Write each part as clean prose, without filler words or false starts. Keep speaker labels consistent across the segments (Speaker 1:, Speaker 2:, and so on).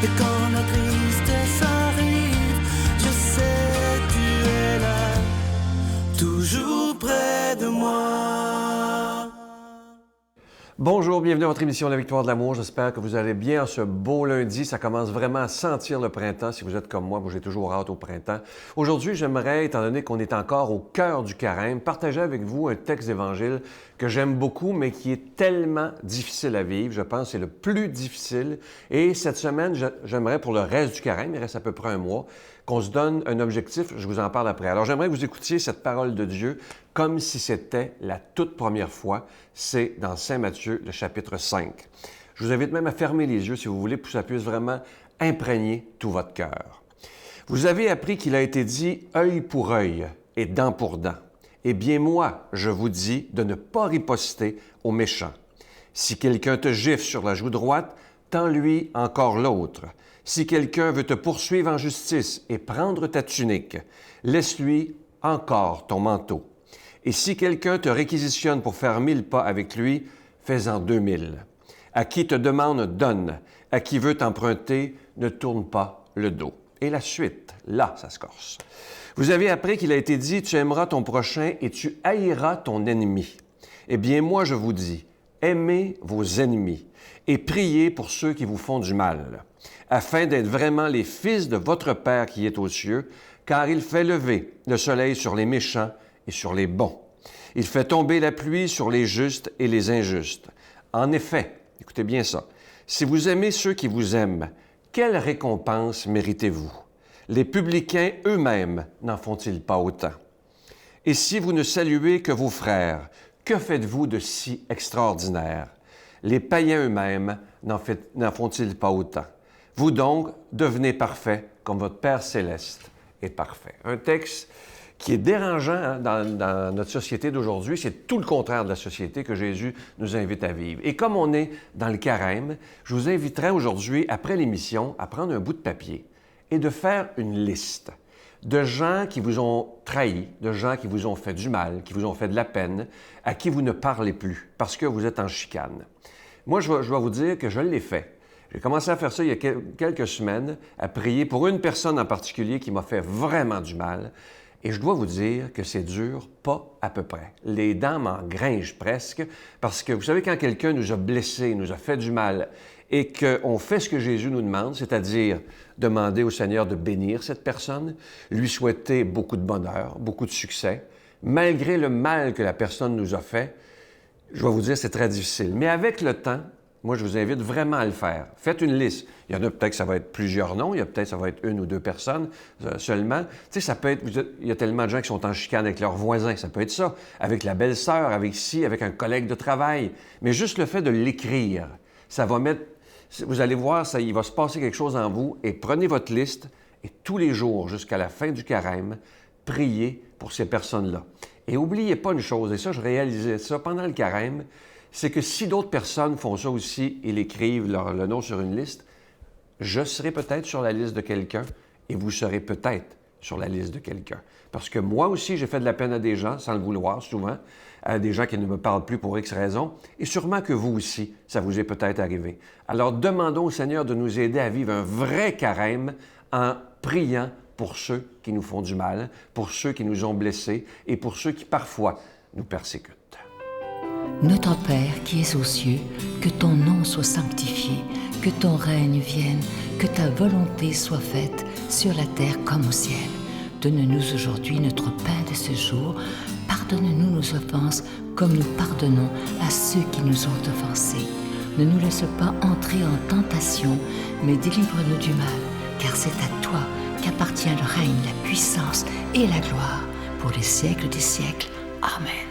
Speaker 1: Et quand la tristesse arrive, je sais tu es là, toujours près de moi.
Speaker 2: Bonjour, bienvenue à votre émission La Victoire de l'amour. J'espère que vous allez bien ce beau lundi. Ça commence vraiment à sentir le printemps. Si vous êtes comme moi j'ai toujours hâte au printemps. Aujourd'hui, j'aimerais, étant donné qu'on est encore au cœur du carême, partager avec vous un texte d'évangile que j'aime beaucoup, mais qui est tellement difficile à vivre. Je pense que c'est le plus difficile. Et cette semaine, j'aimerais pour le reste du carême, il reste à peu près un mois, qu'on se donne un objectif. Je vous en parle après. Alors, j'aimerais que vous écoutiez cette parole de Dieu comme si c'était la toute première fois. C'est dans Saint Matthieu, le chapitre 5. Je vous invite même à fermer les yeux, si vous voulez, pour que ça puisse vraiment imprégner tout votre cœur. Vous avez appris qu'il a été dit « œil pour œil et dent pour dent ». Eh bien, moi, je vous dis de ne pas riposter aux méchants. Si quelqu'un te gifle sur la joue droite, tends-lui encore l'autre. Si quelqu'un veut te poursuivre en justice et prendre ta tunique, laisse-lui encore ton manteau. Et si quelqu'un te réquisitionne pour faire 1000 pas avec lui, fais-en 2000. À qui te demande, donne. À qui veut t'emprunter, ne tourne pas le dos. Et la suite, là, ça se corse. Vous avez appris qu'il a été dit, tu aimeras ton prochain et tu haïras ton ennemi. Eh bien, moi, je vous dis, aimez vos ennemis et priez pour ceux qui vous font du mal, afin d'être vraiment les fils de votre Père qui est aux cieux, car il fait lever le soleil sur les méchants et sur les bons. Il fait tomber la pluie sur les justes et les injustes. En effet, écoutez bien ça, si vous aimez ceux qui vous aiment, quelle récompense méritez-vous? Les publicains eux-mêmes n'en font-ils pas autant? Et si vous ne saluez que vos frères, que faites-vous de si extraordinaire? Les païens eux-mêmes n'en font-ils pas autant? Vous donc, devenez parfaits comme votre Père céleste est parfait. Un texte qui est dérangeant dans notre société d'aujourd'hui. C'est tout le contraire de la société que Jésus nous invite à vivre. Et comme on est dans le carême, je vous inviterai aujourd'hui, après l'émission, à prendre un bout de papier et de faire une liste de gens qui vous ont trahi, de gens qui vous ont fait du mal, qui vous ont fait de la peine, à qui vous ne parlez plus parce que vous êtes en chicane. Moi, je dois vous dire que je l'ai fait. J'ai commencé à faire ça il y a quelques semaines, à prier pour une personne en particulier qui m'a fait vraiment du mal. Et je dois vous dire que c'est dur, pas à peu près. Les dents m'en gringent presque, parce que vous savez, quand quelqu'un nous a blessés, nous a fait du mal, et qu'on fait ce que Jésus nous demande, c'est-à-dire demander au Seigneur de bénir cette personne, lui souhaiter beaucoup de bonheur, beaucoup de succès, malgré le mal que la personne nous a fait, je dois vous dire, c'est très difficile. Mais avec le temps, moi, je vous invite vraiment à le faire. Faites une liste. Il y en a peut-être que ça va être plusieurs noms, il y a peut-être que ça va être une ou deux personnes seulement. Tu sais, ça peut être, il y a tellement de gens qui sont en chicane avec leurs voisins, ça peut être ça, avec la belle-sœur, avec un collègue de travail. Mais juste le fait de l'écrire, ça va mettre, vous allez voir, il va se passer quelque chose en vous et prenez votre liste et tous les jours, jusqu'à la fin du carême, priez pour ces personnes-là. Et n'oubliez pas une chose, et ça, je réalisais ça pendant le carême, c'est que si d'autres personnes font ça aussi et l'écrivent le nom sur une liste, je serai peut-être sur la liste de quelqu'un et vous serez peut-être sur la liste de quelqu'un. Parce que moi aussi, j'ai fait de la peine à des gens, sans le vouloir souvent, à des gens qui ne me parlent plus pour X raisons, et sûrement que vous aussi, ça vous est peut-être arrivé. Alors demandons au Seigneur de nous aider à vivre un vrai carême en priant pour ceux qui nous font du mal, pour ceux qui nous ont blessés et pour ceux qui parfois nous persécutent.
Speaker 3: Notre Père qui es aux cieux, que ton nom soit sanctifié, que ton règne vienne, que ta volonté soit faite sur la terre comme au ciel. Donne-nous aujourd'hui notre pain de ce jour. Pardonne-nous nos offenses comme nous pardonnons à ceux qui nous ont offensés. Ne nous laisse pas entrer en tentation, mais délivre-nous du mal, car c'est à toi qu'appartient le règne, la puissance et la gloire pour les siècles des siècles. Amen.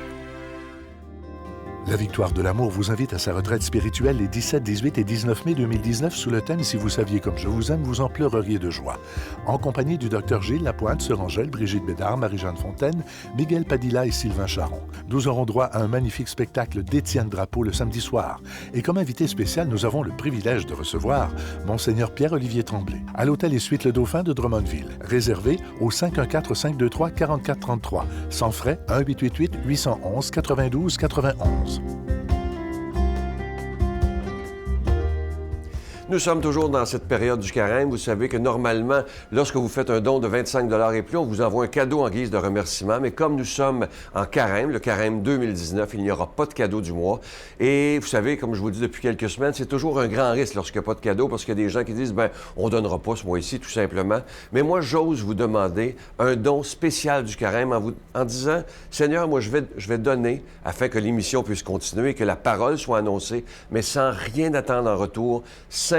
Speaker 4: La Victoire de l'amour vous invite à sa retraite spirituelle les 17, 18 et 19 mai 2019 sous le thème « Si vous saviez comme je vous aime, vous en pleureriez de joie ». En compagnie du Dr Gilles Lapointe, Sœur Angèle, Brigitte Bédard, Marie-Jeanne Fontaine, Miguel Padilla et Sylvain Charon. Nous aurons droit à un magnifique spectacle d'Étienne Drapeau le samedi soir. Et comme invité spécial, nous avons le privilège de recevoir Monseigneur Pierre-Olivier Tremblay à l'hôtel et suite Le Dauphin de Drummondville. Réservé au 514-523-4433. Sans frais, 1-888-811-92-91.
Speaker 2: Nous sommes toujours dans cette période du carême. Vous savez que normalement, lorsque vous faites un don de 25 $ et plus, on vous envoie un cadeau en guise de remerciement. Mais comme nous sommes en carême, le carême 2019, il n'y aura pas de cadeau du mois. Et vous savez, comme je vous dis depuis quelques semaines, c'est toujours un grand risque lorsqu'il n'y a pas de cadeau parce qu'il y a des gens qui disent, on ne donnera pas ce mois-ci, tout simplement. Mais moi, j'ose vous demander un don spécial du carême en disant, Seigneur, moi, je vais donner afin que l'émission puisse continuer et que la parole soit annoncée, mais sans rien attendre en retour, simplement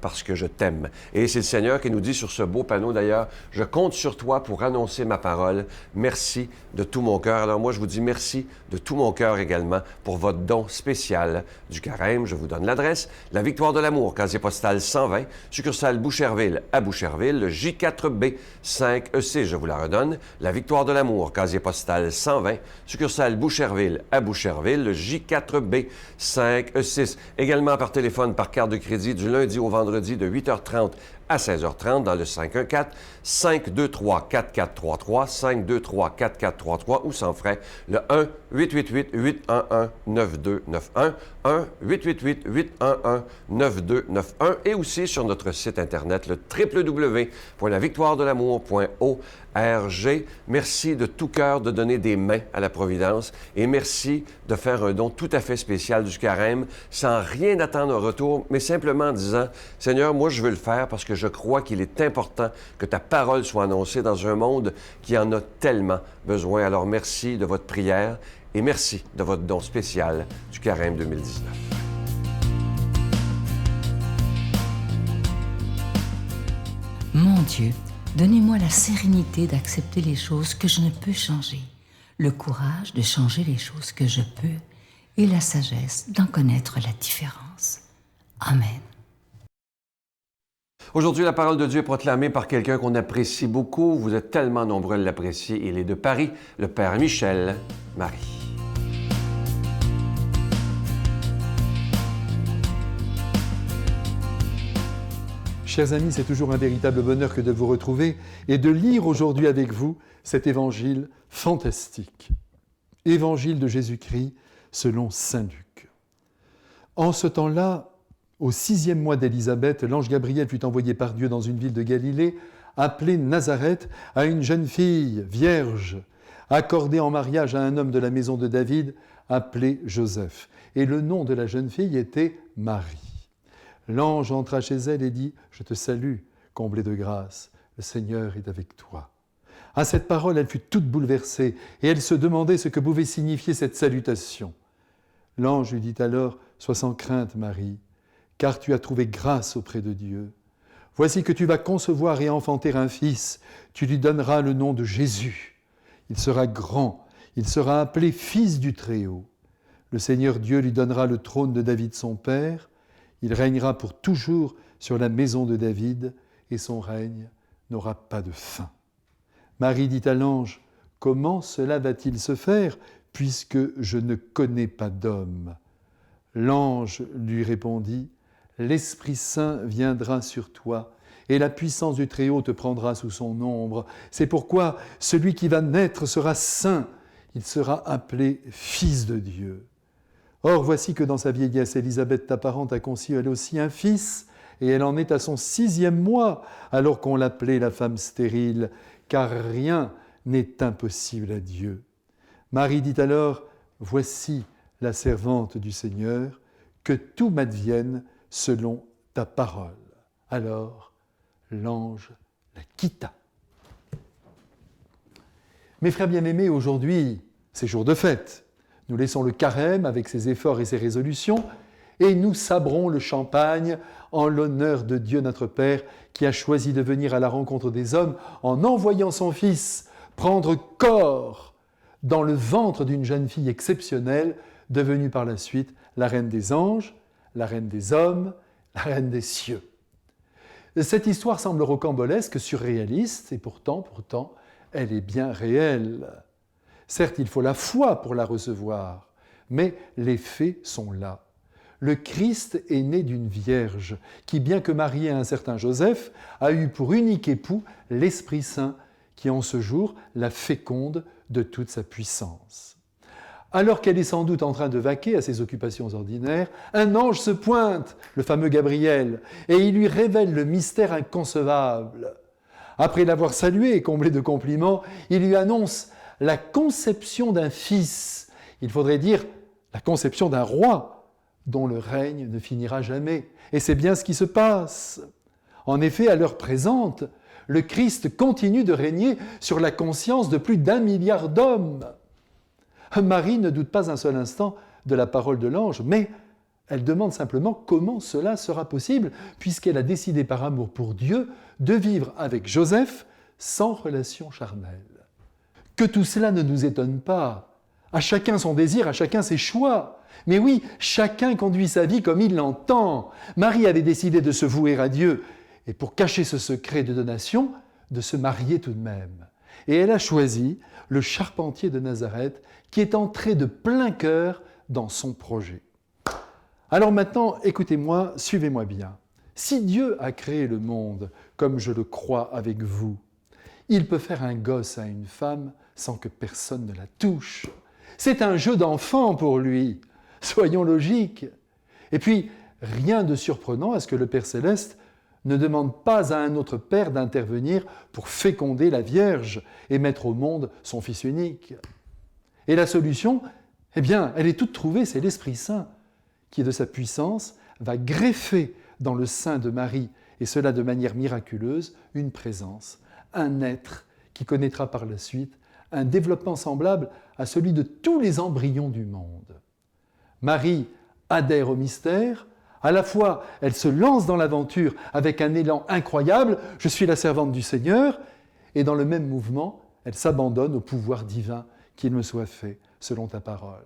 Speaker 2: parce que je t'aime. Et c'est le Seigneur qui nous dit sur ce beau panneau d'ailleurs, « Je compte sur toi pour annoncer ma parole. Merci de tout mon cœur. » Alors moi, je vous dis merci de tout mon cœur également pour votre don spécial du carême. Je vous donne l'adresse, La Victoire de l'Amour, casier postal 120, succursale Boucherville à Boucherville, le J4B 5E6. Je vous la redonne, La Victoire de l'Amour, casier postal 120, succursale Boucherville à Boucherville, le J4B 5E6. Également par téléphone, par carte de crédit du lundi au vendredi de 8h30 à 16h30 dans le 514-523-4433, 523-4433 ou sans frais, le 1-888-811-9291, 1-888-811-9291 et aussi sur notre site Internet, le www.lavictoiredelamour.org. Merci de tout cœur de donner des mains à la Providence et merci de faire un don tout à fait spécial du carême sans rien attendre en retour, mais simplement en disant, Seigneur, moi je veux le faire parce que je crois qu'il est important que ta parole soit annoncée dans un monde qui en a tellement besoin. Alors merci de votre prière et merci de votre don spécial du carême 2019.
Speaker 3: Mon Dieu, donnez-moi la sérénité d'accepter les choses que je ne peux changer, le courage de changer les choses que je peux et la sagesse d'en connaître la différence. Amen.
Speaker 2: Aujourd'hui, la parole de Dieu est proclamée par quelqu'un qu'on apprécie beaucoup. Vous êtes tellement nombreux à l'apprécier. Il est de Paris, le Père Michel Marie.
Speaker 5: Chers amis, c'est toujours un véritable bonheur que de vous retrouver et de lire aujourd'hui avec vous cet évangile fantastique. Évangile de Jésus-Christ selon saint Luc. En ce temps-là, au 6e mois d'Élisabeth, l'ange Gabriel fut envoyé par Dieu dans une ville de Galilée, appelée Nazareth, à une jeune fille vierge, accordée en mariage à un homme de la maison de David, appelé Joseph. Et le nom de la jeune fille était Marie. L'ange entra chez elle et dit « Je te salue, comblée de grâce, le Seigneur est avec toi. » À cette parole, elle fut toute bouleversée et elle se demandait ce que pouvait signifier cette salutation. L'ange lui dit alors « Sois sans crainte, Marie, car tu as trouvé grâce auprès de Dieu. Voici que tu vas concevoir et enfanter un fils, tu lui donneras le nom de Jésus. Il sera grand, il sera appelé Fils du Très-Haut. Le Seigneur Dieu lui donnera le trône de David son père. Il régnera pour toujours sur la maison de David et son règne n'aura pas de fin. » Marie dit à l'ange, « Comment cela va-t-il se faire, puisque je ne connais pas d'homme ?» L'ange lui répondit, « L'Esprit Saint viendra sur toi, et la puissance du Très-Haut te prendra sous son ombre. C'est pourquoi celui qui va naître sera saint, il sera appelé Fils de Dieu. Or, voici que dans sa vieillesse, Élisabeth, ta parente, a conçu elle aussi un fils, et elle en est à son 6e mois, alors qu'on l'appelait la femme stérile, car rien n'est impossible à Dieu. Marie dit alors, « Voici la servante du Seigneur, que tout m'advienne selon ta parole. » Alors, l'ange la quitta. Mes frères bien-aimés, aujourd'hui, c'est jour de fête. Nous laissons le carême avec ses efforts et ses résolutions et nous sabrons le champagne en l'honneur de Dieu notre Père qui a choisi de venir à la rencontre des hommes en envoyant son Fils prendre corps dans le ventre d'une jeune fille exceptionnelle devenue par la suite la reine des anges, la reine des hommes, la reine des cieux. Cette histoire semble rocambolesque, surréaliste et pourtant, elle est bien réelle. Certes, il faut la foi pour la recevoir, mais les faits sont là. Le Christ est né d'une vierge qui, bien que mariée à un certain Joseph, a eu pour unique époux l'Esprit Saint qui, en ce jour, la féconde de toute sa puissance. Alors qu'elle est sans doute en train de vaquer à ses occupations ordinaires, un ange se pointe, le fameux Gabriel, et il lui révèle le mystère inconcevable. Après l'avoir salué et comblé de compliments, il lui annonce la conception d'un fils. Il faudrait dire la conception d'un roi dont le règne ne finira jamais. Et c'est bien ce qui se passe. En effet, à l'heure présente, le Christ continue de régner sur la conscience de plus d'1 milliard d'hommes. Marie ne doute pas un seul instant de la parole de l'ange, mais elle demande simplement comment cela sera possible, puisqu'elle a décidé par amour pour Dieu de vivre avec Joseph sans relation charnelle. Que tout cela ne nous étonne pas. À chacun son désir, à chacun ses choix. Mais oui, chacun conduit sa vie comme il l'entend. Marie avait décidé de se vouer à Dieu, et pour cacher ce secret de donation, de se marier tout de même. Et elle a choisi le charpentier de Nazareth, qui est entré de plein cœur dans son projet. Alors maintenant, écoutez-moi, suivez-moi bien. Si Dieu a créé le monde, comme je le crois avec vous, il peut faire un gosse à une femme sans que personne ne la touche. C'est un jeu d'enfant pour lui. Soyons logiques. Et puis, rien de surprenant à ce que le Père Céleste ne demande pas à un autre Père d'intervenir pour féconder la Vierge et mettre au monde son Fils unique. Et la solution, eh bien, elle est toute trouvée, c'est l'Esprit Saint, qui de sa puissance va greffer dans le sein de Marie, et cela de manière miraculeuse, une présence, un être qui connaîtra par la suite un développement semblable à celui de tous les embryons du monde. Marie adhère au mystère, à la fois elle se lance dans l'aventure avec un élan incroyable, je suis la servante du Seigneur, et dans le même mouvement, elle s'abandonne au pouvoir divin, qu'il me soit fait selon ta parole.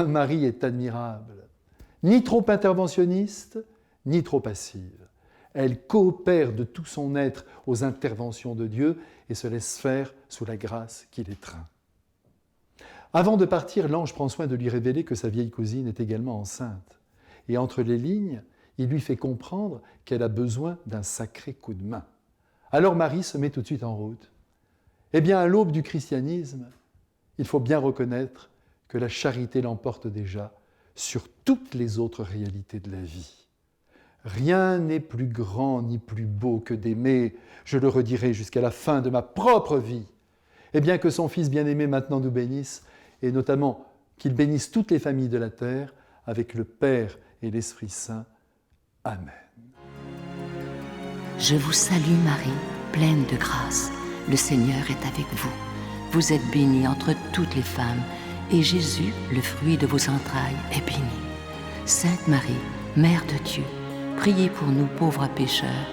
Speaker 5: Marie est admirable, ni trop interventionniste, ni trop passive. Elle coopère de tout son être aux interventions de Dieu et se laisse faire sous la grâce qui l'étreint. Avant de partir, l'ange prend soin de lui révéler que sa vieille cousine est également enceinte. Et entre les lignes, il lui fait comprendre qu'elle a besoin d'un sacré coup de main. Alors Marie se met tout de suite en route. Eh bien, à l'aube du christianisme, il faut bien reconnaître que la charité l'emporte déjà sur toutes les autres réalités de la vie. Rien n'est plus grand ni plus beau que d'aimer, je le redirai jusqu'à la fin de ma propre vie. Et bien que son Fils bien-aimé maintenant nous bénisse, et notamment qu'il bénisse toutes les familles de la terre, avec le Père et l'Esprit Saint. Amen.
Speaker 3: Je vous salue Marie, pleine de grâce. Le Seigneur est avec vous. Vous êtes bénie entre toutes les femmes, et Jésus, le fruit de vos entrailles, est béni. Sainte Marie, Mère de Dieu, priez pour nous pauvres pécheurs,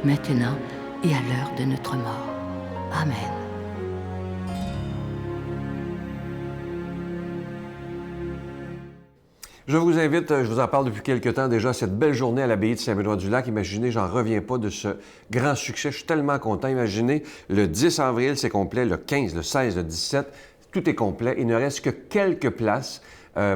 Speaker 3: maintenant et à l'heure de notre mort. Amen.
Speaker 2: Je vous invite, je vous en parle depuis quelques temps déjà, cette belle journée à l'abbaye de Saint-Benoît-du-Lac. Imaginez, j'en reviens pas de ce grand succès. Je suis tellement content. Imaginez, le 10 avril, c'est complet. Le 15, le 16, le 17, tout est complet. Il ne reste que quelques places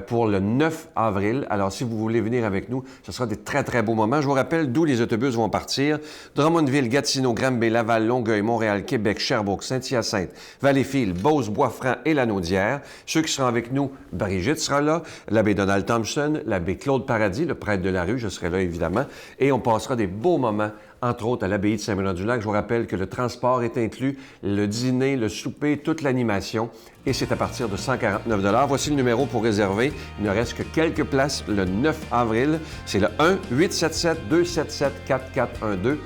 Speaker 2: pour le 9 avril. Alors, si vous voulez venir avec nous, ce sera des très, très beaux moments. Je vous rappelle d'où les autobus vont partir. Drummondville, Gatineau, Granby, Laval, Longueuil, Montréal, Québec, Sherbrooke, Saint-Hyacinthe, Valleyfield, Beauce, Bois-Franc et Lanaudière. Ceux qui seront avec nous, Brigitte sera là, l'abbé Donald Thompson, l'abbé Claude Paradis, le prêtre de la rue, je serai là évidemment, et on passera des beaux moments, entre autres à l'abbaye de Saint-Benoît-du-Lac. Je vous rappelle que le transport est inclus, le dîner, le souper, toute l'animation, et c'est à partir de 149 $. Voici le numéro pour réserver. Il ne reste que quelques places le 9 avril. C'est le 1-877-277-4412.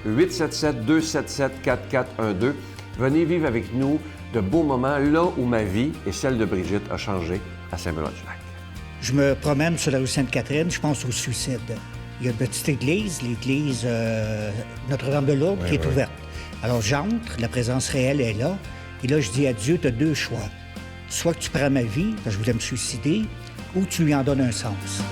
Speaker 2: 1-877-277-4412. Venez vivre avec nous de beaux moments là où ma vie et celle de Brigitte a changé à Saint-Benoît-du-Lac.
Speaker 6: Je me promène sur la rue Sainte-Catherine, je pense au suicide. Il y a une petite église, l'église Notre-Dame de Lourdes, qui est ouverte. Alors j'entre, la présence réelle est là, et là je dis à Dieu, tu as deux choix. Soit que tu prends ma vie, parce que je voulais me suicider, ou tu lui en donnes un sens.